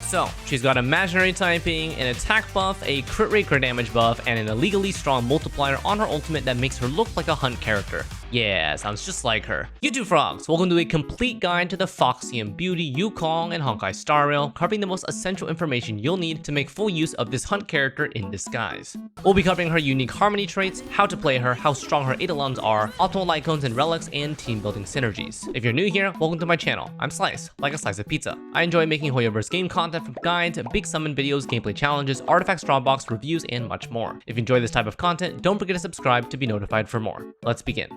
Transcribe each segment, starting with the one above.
So, she's got imaginary typing, an attack buff, a crit rate crit damage buff, and an illegally strong multiplier on her ultimate that makes her look like a hunt character. Yeah, sounds just like her. YouTube frogs, welcome to a complete guide to the Foxian Beauty, Yukong, and Honkai Star Rail, covering the most essential information you'll need to make full use of this hunt character in disguise. We'll be covering her unique harmony traits, how to play her, how strong her Eidolons are, optimal light cones and relics, and team building synergies. If you're new here, welcome to my channel. I'm Xlice, like a slice of pizza. I enjoy making Hoyoverse game content from guides, big summon videos, gameplay challenges, artifact straw box reviews, and much more. If you enjoy this type of content, don't forget to subscribe to be notified for more. Let's begin.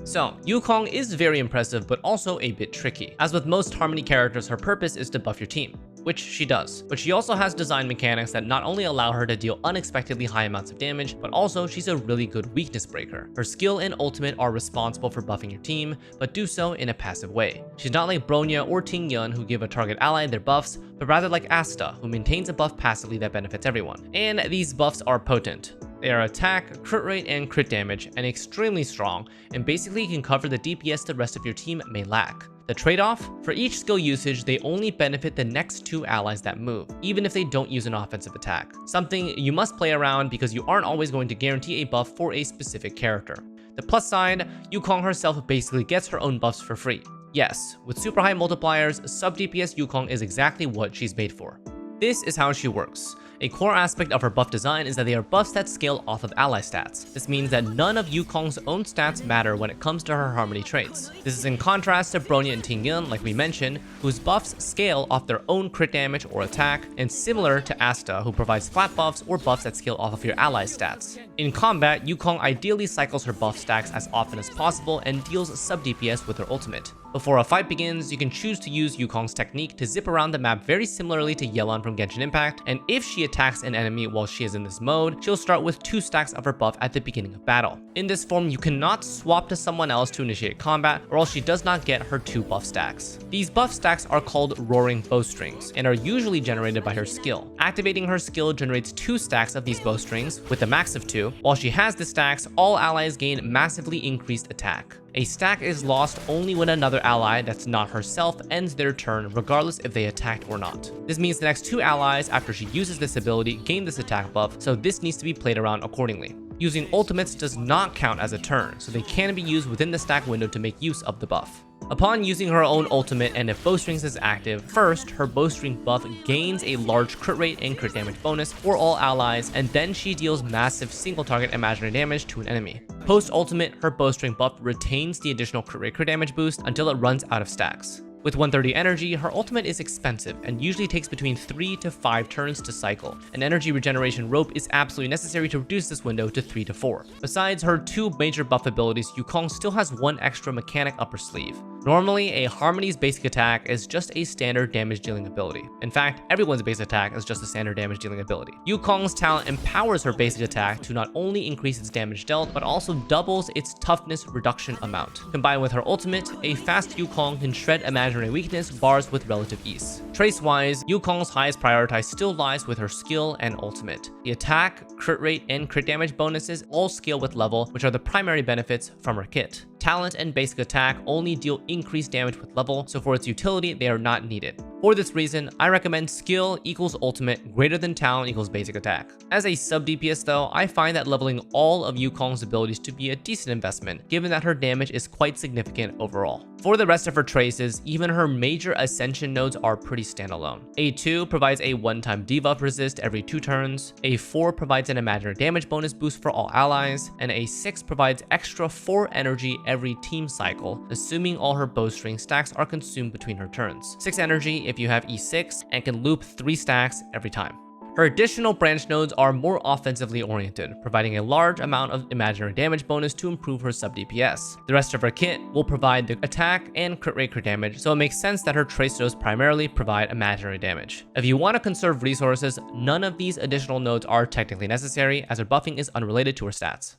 So, Yukong is very impressive, but also a bit tricky. As with most Harmony characters, her purpose is to buff your team, which she does. But she also has design mechanics that not only allow her to deal unexpectedly high amounts of damage, but also she's a really good weakness breaker. Her skill and ultimate are responsible for buffing your team, but do so in a passive way. She's not like Bronya or Ting Yun, who give a target ally their buffs, but rather like Asta, who maintains a buff passively that benefits everyone. And these buffs are potent. They are attack, crit rate, and crit damage, and extremely strong, and basically can cover the DPS the rest of your team may lack. The trade-off? For each skill usage, they only benefit the next two allies that move, even if they don't use an offensive attack. Something you must play around because you aren't always going to guarantee a buff for a specific character. The plus side, Yukong herself basically gets her own buffs for free. Yes, with super high multipliers, sub DPS Yukong is exactly what she's made for. This is how she works. A core aspect of her buff design is that they are buffs that scale off of ally stats. This means that none of Yukong's own stats matter when it comes to her harmony traits. This is in contrast to Bronya and Ting Yun, like we mentioned, whose buffs scale off their own crit damage or attack, and similar to Asta, who provides flat buffs or buffs that scale off of your ally's stats. In combat, Yukong ideally cycles her buff stacks as often as possible and deals sub DPS with her ultimate. Before a fight begins, you can choose to use Yukong's technique to zip around the map very similarly to Yelan from Genshin Impact, and if she attacks an enemy while she is in this mode, she'll start with 2 stacks of her buff at the beginning of battle. In this form, you cannot swap to someone else to initiate combat, or else she does not get her 2 buff stacks. These buff stacks are called roaring bowstrings, and are usually generated by her skill. Activating her skill generates 2 stacks of these bowstrings, with a max of 2. While she has the stacks, all allies gain massively increased attack. A stack is lost only when another ally that's not herself ends their turn, regardless if they attacked or not. This means the next 2 allies after she uses this ability gain this attack buff, so this needs to be played around accordingly. Using ultimates does not count as a turn, so they can be used within the stack window to make use of the buff. Upon using her own ultimate and if bowstrings is active, first her bowstring buff gains a large crit rate and crit damage bonus for all allies, and then she deals massive single target imaginary damage to an enemy. Post ultimate, her bowstring buff retains the additional crit rate crit damage boost until it runs out of stacks. With 130 energy, her ultimate is expensive and usually takes between 3 to 5 turns to cycle. An energy regeneration rope is absolutely necessary to reduce this window to 3 to 4. Besides her 2 major buff abilities, Yukong still has 1 extra mechanic up her sleeve. Normally, a Harmony's basic attack is just a standard damage dealing ability. In fact, everyone's basic attack is just a standard damage dealing ability. Yukong's talent empowers her basic attack to not only increase its damage dealt, but also doubles its toughness reduction amount. Combined with her ultimate, a fast Yukong can shred imaginary weakness bars with relative ease. Trace-wise, Yukong's highest priority still lies with her skill and ultimate. The attack, crit rate, and crit damage bonuses all scale with level, which are the primary benefits from her kit. Talent and basic attack only deal increased damage with level, so for its utility, they are not needed. For this reason, I recommend skill equals ultimate greater than talent equals basic attack. As a sub DPS though, I find that leveling all of Yukong's abilities to be a decent investment, given that her damage is quite significant overall. For the rest of her traces, even her major ascension nodes are pretty standalone. A2 provides a one-time debuff resist every 2 turns, A4 provides an imaginary damage bonus boost for all allies, and A6 provides extra 4 energy every team cycle, assuming all her bowstring stacks are consumed between her turns. 6 energy if you have E6, and can loop 3 stacks every time. Her additional branch nodes are more offensively oriented, providing a large amount of imaginary damage bonus to improve her sub DPS. The rest of her kit will provide the attack and crit rate crit damage, so it makes sense that her trace nodes primarily provide imaginary damage. If you want to conserve resources, none of these additional nodes are technically necessary, as her buffing is unrelated to her stats.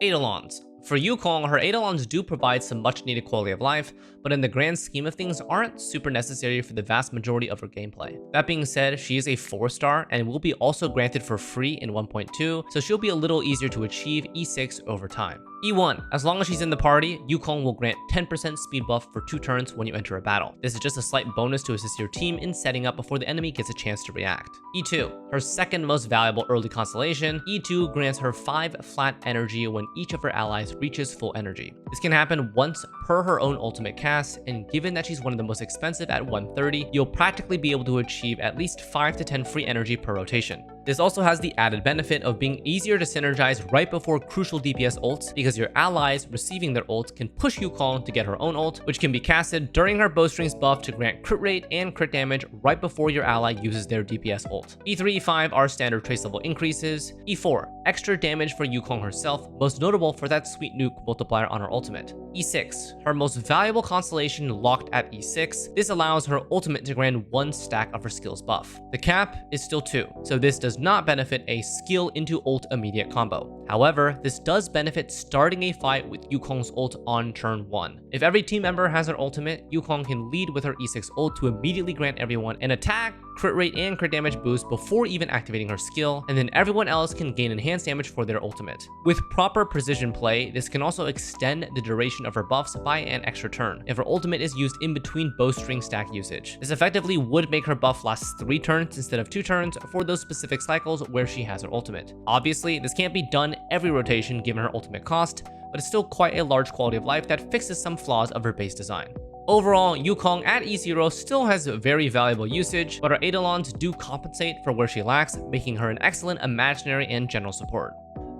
Eidolons. For Yukong, her Eidolons do provide some much needed quality of life, but in the grand scheme of things aren't super necessary for the vast majority of her gameplay. That being said, she is a 4-star and will be also granted for free in 1.2, so she'll be a little easier to achieve E6 over time. E1. As long as she's in the party, Yukong will grant 10% speed buff for 2 turns when you enter a battle. This is just a slight bonus to assist your team in setting up before the enemy gets a chance to react. E2. Her second most valuable early constellation, E2 grants her 5 flat energy when each of her allies reaches full energy. This can happen once per her own ultimate cast, and given that she's one of the most expensive at 130, you'll practically be able to achieve at least 5 to 10 free energy per rotation. This also has the added benefit of being easier to synergize right before crucial DPS ults, because your allies receiving their ult can push Yukong to get her own ult, which can be casted during her bowstrings buff to grant crit rate and crit damage right before your ally uses their DPS ult. E3, E5 are standard trace level increases. E4, extra damage for Yukong herself, most notable for that sweet nuke multiplier on her ultimate. E6, her most valuable constellation locked at E6. This allows her ultimate to grant 1 stack of her skills buff. The cap is still 2, so this does not benefit a skill into ult immediate combo. However, this does benefit starting a fight with Yukong's ult on turn 1. If every team member has her ultimate, Yukong can lead with her E6 ult to immediately grant everyone an attack, crit rate, and crit damage boost before even activating her skill, and then everyone else can gain enhanced damage for their ultimate. With proper precision play, this can also extend the duration of her buffs by an extra turn if her ultimate is used in between bowstring stack usage. This effectively would make her buff last 3 turns instead of 2 turns for those specific cycles where she has her ultimate. Obviously, this can't be done every rotation given her ultimate cost, but it's still quite a large quality of life that fixes some flaws of her base design. Overall, Yukong at E0 still has very valuable usage, but her Eidolons do compensate for where she lacks, making her an excellent imaginary and general support.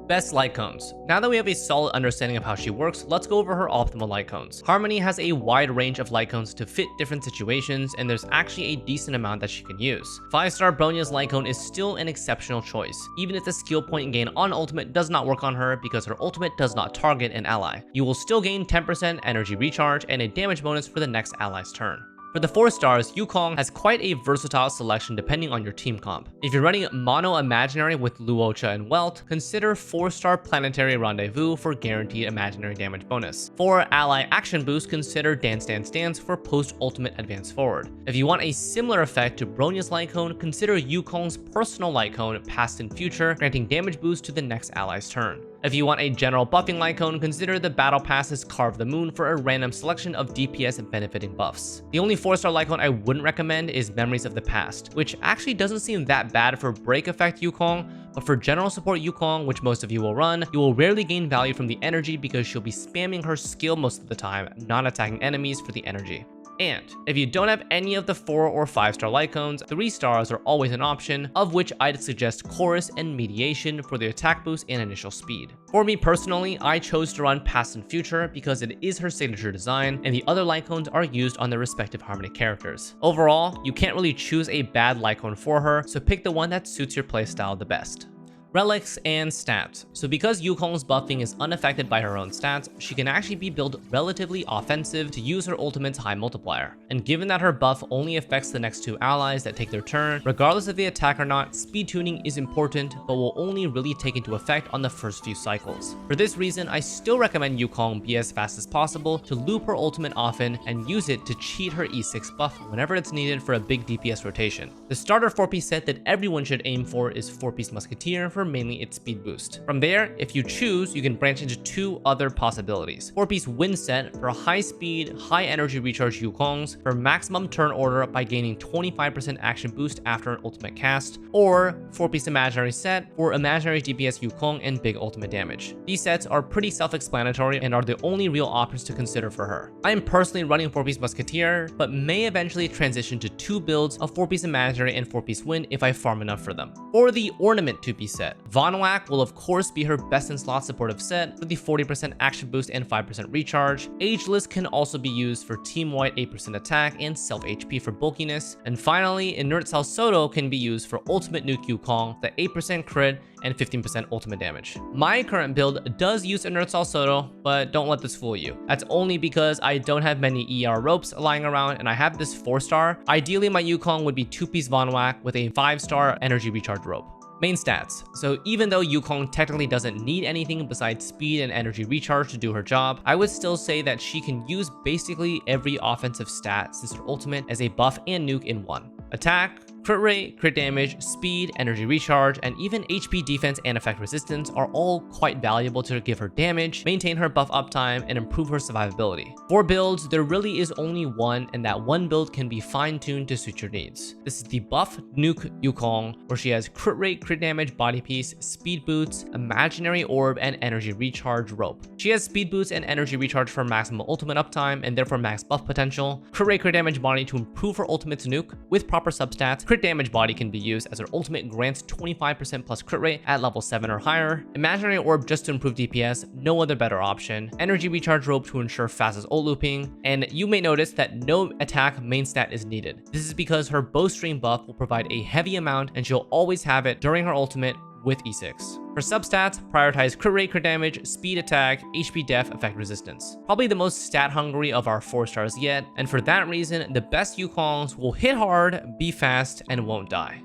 Best light cones. Now that we have a solid understanding of how she works, let's go over her optimal light cones. Harmony has a wide range of light cones to fit different situations, and there's actually a decent amount that she can use. 5-star Bronya's light cone is still an exceptional choice, even if the skill point gain on ultimate does not work on her because her ultimate does not target an ally. You will still gain 10% energy recharge and a damage bonus for the next ally's turn. For the 4 stars, Yukong has quite a versatile selection depending on your team comp. If you're running Mono Imaginary with Luocha and Welt, consider 4-star Planetary Rendezvous for guaranteed imaginary damage bonus. For Ally Action Boost, consider Dance Dance Dance for post-ultimate advance forward. If you want a similar effect to Bronya's Light Cone, consider Yukong's Personal Light Cone Past and Future, granting damage boost to the next ally's turn. If you want a general buffing light cone, consider the Battle Pass's Carve the Moon for a random selection of DPS benefiting buffs. The only 4-star light cone I wouldn't recommend is Memories of the Past, which actually doesn't seem that bad for break effect Yukong, but for general support Yukong, which most of you will run, you will rarely gain value from the energy because she'll be spamming her skill most of the time, not attacking enemies for the energy. And if you don't have any of the 4 or 5-star light cones, 3 stars are always an option, of which I'd suggest Chorus and Mediation for the attack boost and initial speed. For me personally, I chose to run Past and Future because it is her signature design, and the other light cones are used on their respective Harmony characters. Overall, you can't really choose a bad light cone for her, so pick the one that suits your playstyle the best. Relics and stats. So because Yukong's buffing is unaffected by her own stats, she can actually be built relatively offensive to use her ultimate's high multiplier. And given that her buff only affects the next 2 allies that take their turn, regardless if they attack or not, speed tuning is important, but will only really take into effect on the first few cycles. For this reason, I still recommend Yukong be as fast as possible to loop her ultimate often and use it to cheat her E6 buff whenever it's needed for a big DPS rotation. The starter 4-piece set that everyone should aim for is 4-piece Musketeer for mainly its speed boost. From there, if you choose, you can branch into 2 other possibilities. 4-piece Wind set for high speed, high energy recharge Yukongs for maximum turn order by gaining 25% action boost after an ultimate cast, or 4-piece Imaginary set for imaginary DPS Yukong and big ultimate damage. These sets are pretty self-explanatory and are the only real options to consider for her. I am personally running 4-piece Musketeer, but may eventually transition to 2 builds of 4-piece Imaginary and 4-piece Wind if I farm enough for them. For the Ornament 2-piece set, Von Whack will of course be her best in slot supportive set with the 40% action boost and 5% recharge. Ageless can also be used for team-wide 8% attack and self HP for bulkiness. And finally, Inert Salsodo can be used for ultimate nuke Yukong, the 8% crit and 15% ultimate damage. My current build does use Inert Salsodo, but don't let this fool you. That's only because I don't have many ER ropes lying around and I have this 4-star. Ideally, my Yukong would be 2-piece Von Whack with a 5-star energy recharge rope. Main stats. So even though Yukong technically doesn't need anything besides speed and energy recharge to do her job, I would still say that she can use basically every offensive stat since her ultimate as a buff and nuke in one. Attack, Crit rate, crit damage, speed, energy recharge, and even HP defense and effect resistance are all quite valuable to give her damage, maintain her buff uptime, and improve her survivability. For builds, there really is only one, and that one build can be fine-tuned to suit your needs. This is the buff nuke Yukong, where she has crit rate, crit damage, body piece, speed boots, imaginary orb, and energy recharge rope. She has speed boots and energy recharge for maximum ultimate uptime and therefore max buff potential, crit rate, crit damage body to improve her ultimate's nuke. With proper substats, crit damage body can be used as her ultimate grants 25% plus crit rate at level 7 or higher, imaginary orb just to improve DPS, no other better option, energy recharge rope to ensure fastest ult looping, and you may notice that no attack main stat is needed. This is because her bowstring buff will provide a heavy amount and she'll always have it during her ultimate with E6. For substats, prioritize crit rate, crit damage, speed attack, HP def, effect resistance. Probably the most stat hungry of our 4 stars yet, and for that reason, the best Yukongs will hit hard, be fast, and won't die.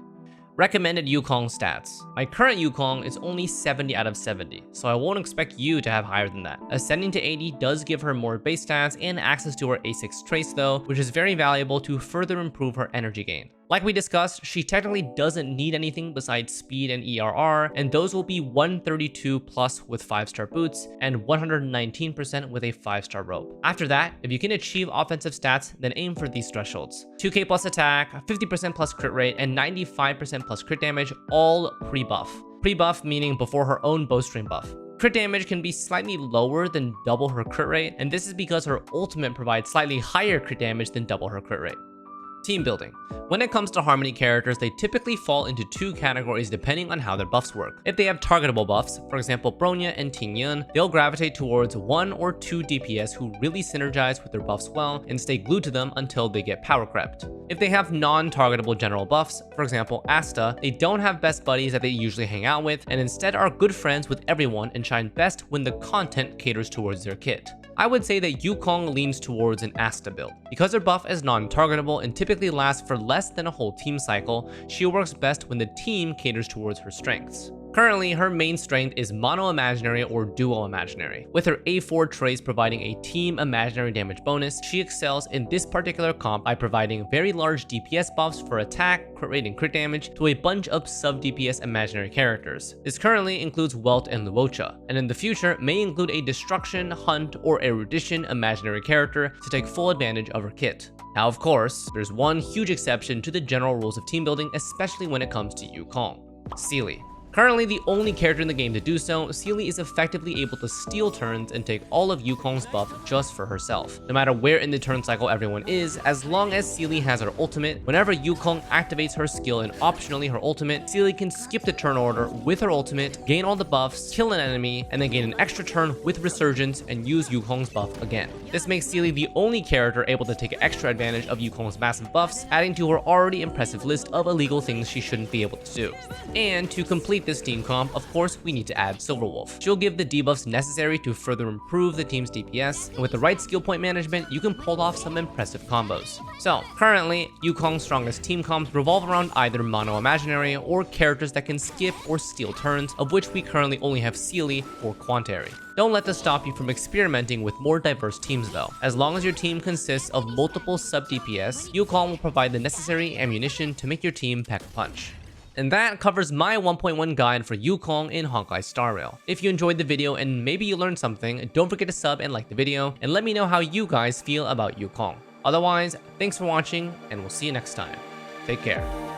Recommended Yukong stats. My current Yukong is only 70 out of 70, so I won't expect you to have higher than that. Ascending to 80 does give her more base stats and access to her A6 trace though, which is very valuable to further improve her energy gain. Like we discussed, she technically doesn't need anything besides speed and ERR, and those will be 132 plus with 5-star boots and 119% with a 5-star rope. After that, if you can achieve offensive stats, then aim for these thresholds. 2k plus attack, 50% plus crit rate, and 95% plus crit damage, all pre-buff. Pre-buff meaning before her own bowstring buff. Crit damage can be slightly lower than double her crit rate, and this is because her ultimate provides slightly higher crit damage than double her crit rate. Team building. When it comes to Harmony characters, they typically fall into 2 categories depending on how their buffs work. If they have targetable buffs, for example Bronya and Tingyun, they'll gravitate towards 1 or 2 DPS who really synergize with their buffs well and stay glued to them until they get power crept. If they have non-targetable general buffs, for example Asta, they don't have best buddies that they usually hang out with and instead are good friends with everyone and shine best when the content caters towards their kit. I would say that Yukong leans towards an Asta build. Because her buff is non-targetable and typically lasts for less than a whole team cycle, she works best when the team caters towards her strengths. Currently, her main strength is mono imaginary or duo imaginary. With her A4 trace providing a team imaginary damage bonus, she excels in this particular comp by providing very large DPS buffs for attack, crit rate, and crit damage to a bunch of sub-DPS imaginary characters. This currently includes Welt and Luocha, and in the future may include a destruction, hunt, or erudition imaginary character to take full advantage of her kit. Now, of course, there's one huge exception to the general rules of team building, especially when it comes to Yukong: Xlice. Currently the only character in the game to do so, Xlice is effectively able to steal turns and take all of Yukong's buff just for herself. No matter where in the turn cycle everyone is, as long as Xlice has her ultimate, whenever Yukong activates her skill and optionally her ultimate, Xlice can skip the turn order with her ultimate, gain all the buffs, kill an enemy, and then gain an extra turn with Resurgence and use Yukong's buff again. This makes Xlice the only character able to take extra advantage of Yukong's massive buffs, adding to her already impressive list of illegal things she shouldn't be able to do. And to complete this team comp, of course, we need to add Silverwolf. She'll give the debuffs necessary to further improve the team's DPS, and with the right skill point management, you can pull off some impressive combos. So, currently, Yukong's strongest team comps revolve around either mono imaginary or characters that can skip or steal turns, of which we currently only have Sealy or Quantary. Don't let this stop you from experimenting with more diverse teams though. As long as your team consists of multiple sub-DPS, Yukong will provide the necessary ammunition to make your team pack a punch. And that covers my 1.1 guide for Yukong in Honkai Star Rail. If you enjoyed the video and maybe you learned something, don't forget to sub and like the video, and let me know how you guys feel about Yukong. Otherwise, thanks for watching, and we'll see you next time. Take care.